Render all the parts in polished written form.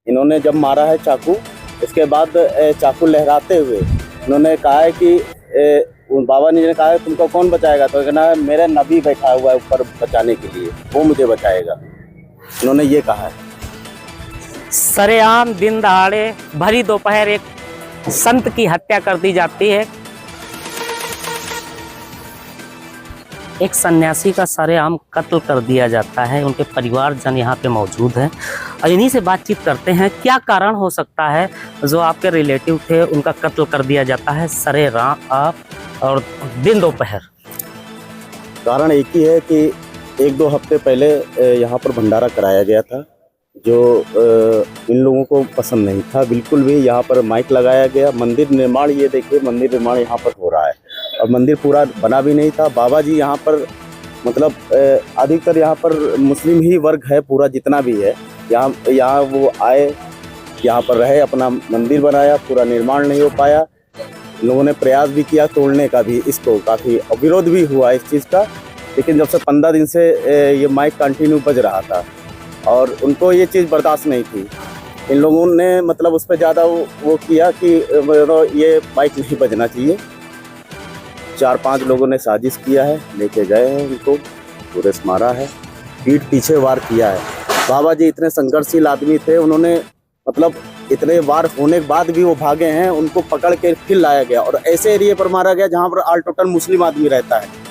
इन्होंने जब मारा है चाकू, उसके बाद चाकू लहराते हुए इन्होंने कहा है कि उन बाबा ने कहा है तुमको कौन बचाएगा, तो कहना है मेरा नबी बैठा हुआ है ऊपर बचाने के लिए, वो मुझे बचाएगा, इन्होंने ये कहा है। सरेआम दिन दहाड़े भरी दोपहर एक संत की हत्या कर दी जाती है। एक सन्यासी का सरेआम कत्ल कर दिया जाता है। उनके परिवारजन यहाँ पे मौजूद हैं और इन्हीं से बातचीत करते हैं। क्या कारण हो सकता है जो आपके रिलेटिव थे उनका कत्ल कर दिया जाता है सरेआम और दिन दोपहर? कारण एक ही है कि 1-2 हफ्ते पहले यहाँ पर भंडारा कराया गया था, जो इन लोगों को पसंद नहीं था बिल्कुल भी। यहाँ पर माइक लगाया गया, मंदिर निर्माण, ये देखिए मंदिर निर्माण यहाँ पर हो रहा है और मंदिर पूरा बना भी नहीं था। बाबा जी यहाँ पर मतलब अधिकतर यहाँ पर मुस्लिम ही वर्ग है, पूरा जितना भी है यहाँ वो आए, यहाँ पर रहे, अपना मंदिर बनाया, पूरा निर्माण नहीं हो पाया। लोगों ने प्रयास भी किया तोड़ने का भी, इसको काफ़ी विरोध भी हुआ इस चीज़ का, लेकिन जब से 15 दिन से ये माइक कंटिन्यू बज रहा था और उनको ये चीज़ बर्दाश्त नहीं थी, इन लोगों ने मतलब उस पर ज़्यादा वो किया कि ये माइक नहीं बजना चाहिए। 4-5 लोगों ने साजिश किया है, लेके गए हैं उनको, पूरे से मारा है, पीठ पीछे वार किया है। बाबा जी इतने संघर्षशील आदमी थे, उन्होंने मतलब इतने वार होने के बाद भी वो भागे हैं, उनको पकड़ के फिर लाया गया और ऐसे एरिया पर मारा गया जहाँ पर ऑल टोटल मुस्लिम आदमी रहता है।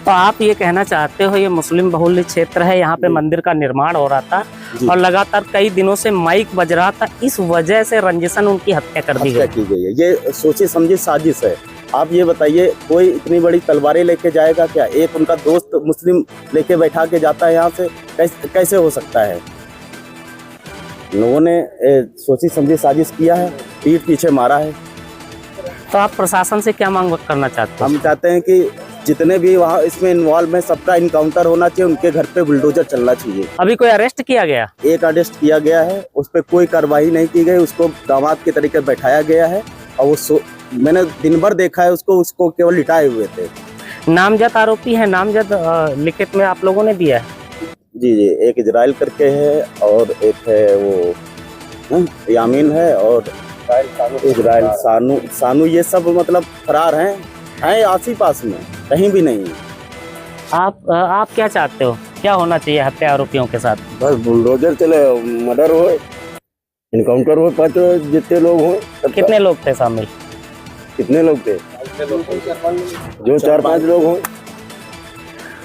तो आप ये कहना चाहते हो ये मुस्लिम बहुल्य क्षेत्र है, यहाँ पे मंदिर का निर्माण हो रहा था और लगातार कई दिनों से माइक बज रहा था, इस वजह से रंजिशन उनकी हत्या कर दी गई है। ये सोची समझी साजिश है। आप ये बताइए, कोई इतनी बड़ी तलवारें लेके जाएगा क्या? एक उनका दोस्त मुस्लिम लेके बैठा के जाता है यहाँ से, कैसे हो सकता है? लोगों ने सोची समझी साजिश किया है, पीठ पीछे मारा है। तो आप प्रशासन से क्या मांग करना चाहते हैं? हम चाहते हैं कि जितने भी वहाँ इसमें इन्वॉल्व हैं सबका इनकाउंटर होना चाहिए, उनके घर पे बुलडोजर चलना चाहिए। अभी कोई अरेस्ट किया गया? एक अरेस्ट किया गया है, उस पर कोई कार्रवाई नहीं की गई, उसको दामाद के तरीके बैठाया गया है और वो मैंने दिन भर देखा है उसको केवल लिटाए हुए थे। नामजद आरोपी है, नामजद लिखित में आप लोगों ने दिया है? जी, एक इजराइल करके है और एक है वो यामीन है और इजराइल सानू, ये सब मतलब फरार हैं आसी पास में, कहीं भी नहीं। आप क्या चाहते हो, क्या होना चाहिए हत्या आरोपियों के साथ? बस बुलडोजर चले, मर्डर हो, इनकाउंटर हो, 5 जितने लोग हों। कितने लोग थे शामिल? कितने लोग थे? जो 4-5 लोग हों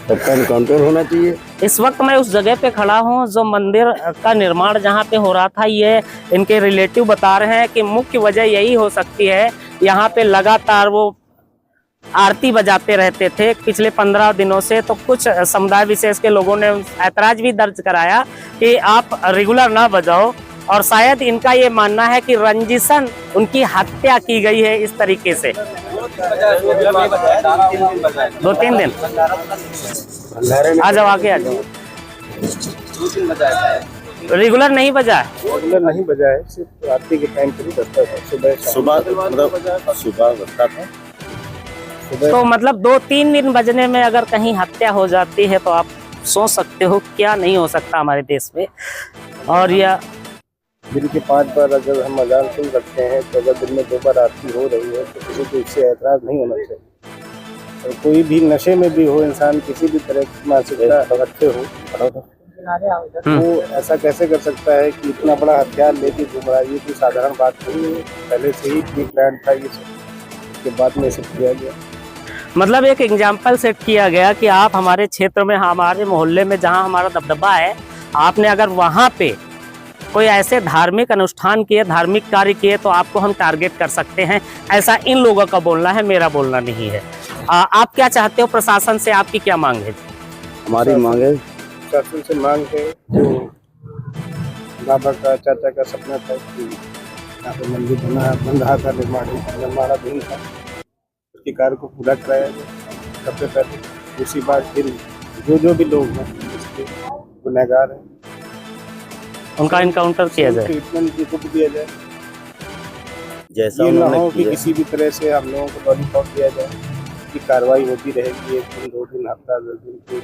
सबका इनकाउंटर होना चाहिए। इस वक्त मैं उस जगह पे खड़ा हूँ जो मंदिर का निर्माण जहाँ पे हो रहा था। ये इनके रिलेटिव बता रहे हैं कि मुख्य वजह यही हो सकती है, यहाँ पे लगातार वो आरती बजाते रहते थे पिछले 15 दिनों से। तो कुछ समुदाय विशेष के लोगों ने ऐतराज भी दर्ज कराया कि आप रेगुलर ना बजाओ और शायद इनका ये मानना है कि रंजिशन उनकी हत्या की गई है इस तरीके से। 2-3 दिन आ जाओ, आगे आ जाओ। रेगुलर नहीं बजा है? रेगुलर नहीं बजा है, सिर्फ आरती के टाइम पे बजता था। सुबह बजता था। तो मतलब 2-3 दिन बजने में अगर कहीं हत्या हो जाती है तो आप सोच सकते हो क्या नहीं हो सकता हमारे देश में। और यह दिन के 5 बार अगर हम अजान सुन सकते हैं तो अगर दिन में 2 बार आरती हो रही है तो किसी को इससे ऐतराज नहीं होना चाहिए। और कोई भी नशे में भी हो इंसान, किसी भी तरह की मानसिकता रखे हो, वो ऐसा कैसे कर सकता है कि इतना बड़ा हथियार लेके घूम रहा है? ये कोई साधारण बात नहीं है, पहले से ही प्री प्लान था ये सब, उसके बाद में सब किया गया। मतलब एक एग्जाम्पल सेट किया गया कि आप हमारे क्षेत्र में, हमारे मोहल्ले में जहां हमारा दबदबा है, आपने अगर वहां पे कोई ऐसे धार्मिक अनुष्ठान किए, धार्मिक कार्य किए तो आपको हम टारगेट कर सकते हैं। ऐसा इन लोगों का बोलना है, मेरा बोलना नहीं है। आप क्या चाहते हो प्रशासन से, आपकी क्या मांग है? हमारी मांग है, प्रशासन से मांग है, जो बाबा का चाचा का सपना था कि यहाँ पे मंदिर बन रहा था, निर्माणाधीन था, उसके कार्य को पूरा कराया गया सबसे पहले। दूसरी बात, फिर जो भी लोग हैं इसके गुनहगार हैं उनका इनकाउंटर किया जाए, ट्रीटमेंट दिया जाए। जैसा ना हो कि किसी भी तरह से हम लोगों को लॉलीपॉप दिया जाए कि कार्रवाई होती रहेगी 1 दिन 2 दिन हफ्ता 10 दिन,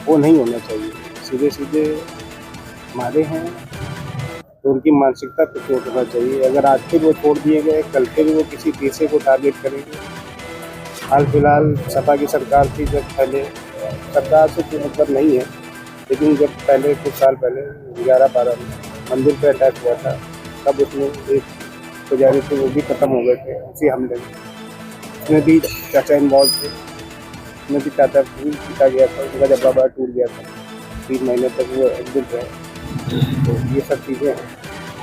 वो नहीं होना चाहिए। सीधे मारे हैं, तो उनकी मानसिकता पे चोट होना चाहिए। अगर आज फिर वो छोड़ दिए गए, कल फिर वो किसी तीसरे को टारगेट करेंगे। हाल फिलहाल सपा की सरकार थी, जब पहले सरकार से कोई मतलब नहीं है, लेकिन जब पहले कुछ साल पहले 11-12 में मंदिर पे अटैक हुआ था, तब उसमें एक पुजारी थे, वो भी खत्म हो गए थे उसी हमले में। उसमें भी चाचा इन्वॉल्व थे, उसमें भी चाचा भी पीटा गया था, उनका जब बाबा टूट गया था, 3 महीने तक वो एग्जिट रहे। तो ये सब चीज़ें हैं,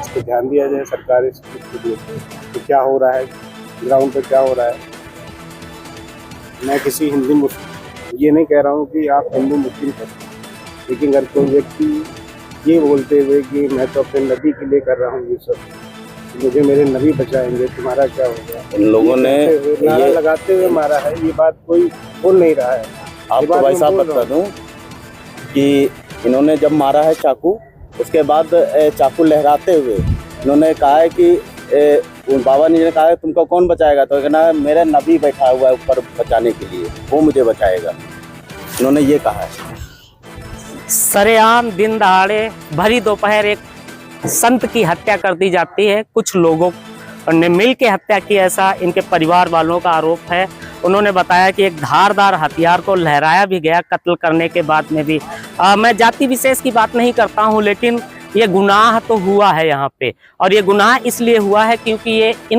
इस पर ध्यान दिया जाए सरकार इस चीज़ को देखे कि क्या हो रहा है ग्राउंड पे, क्या हो रहा है। मैं किसी हिंदू मुस्लिम ये नहीं कह रहा हूँ कि आप हिंदू मुस्लिम करें, लेकिन अगर कोई व्यक्ति ये बोलते हुए कि मैं तो अपने नबी के लिए कर रहा हूँ ये सब, मुझे मेरे नबी बचाएंगे, तुम्हारा क्या होगा, इन लोगों ने नारा ये लगाते हुए मारा है। ये बात कोई बोल नहीं रहा है। आपको भाई साहब बता दूं कि इन्होंने जब मारा है चाकू, उसके बाद चाकू लहराते हुए इन्होंने कहा है कि उन बाबा ने कहा है तुमको कौन बचाएगा, तो कहना है मेरा नबी बैठा हुआ है ऊपर बचाने के लिए, वो मुझे बचाएगा, इन्होंने ये कहा है। सरेआम दिन दहाड़े भरी दोपहर एक संत की हत्या कर दी जाती है। कुछ लोगों ने मिल के हत्या की, ऐसा इनके परिवार वालों का आरोप है। उन्होंने बताया कि एक धारदार हथियार को लहराया भी गया कत्ल करने के बाद में भी। मैं जाति विशेष की बात नहीं करता हूं, लेकिन ये गुनाह तो हुआ है यहाँ पे, और ये गुनाह इसलिए हुआ है क्योंकि ये इन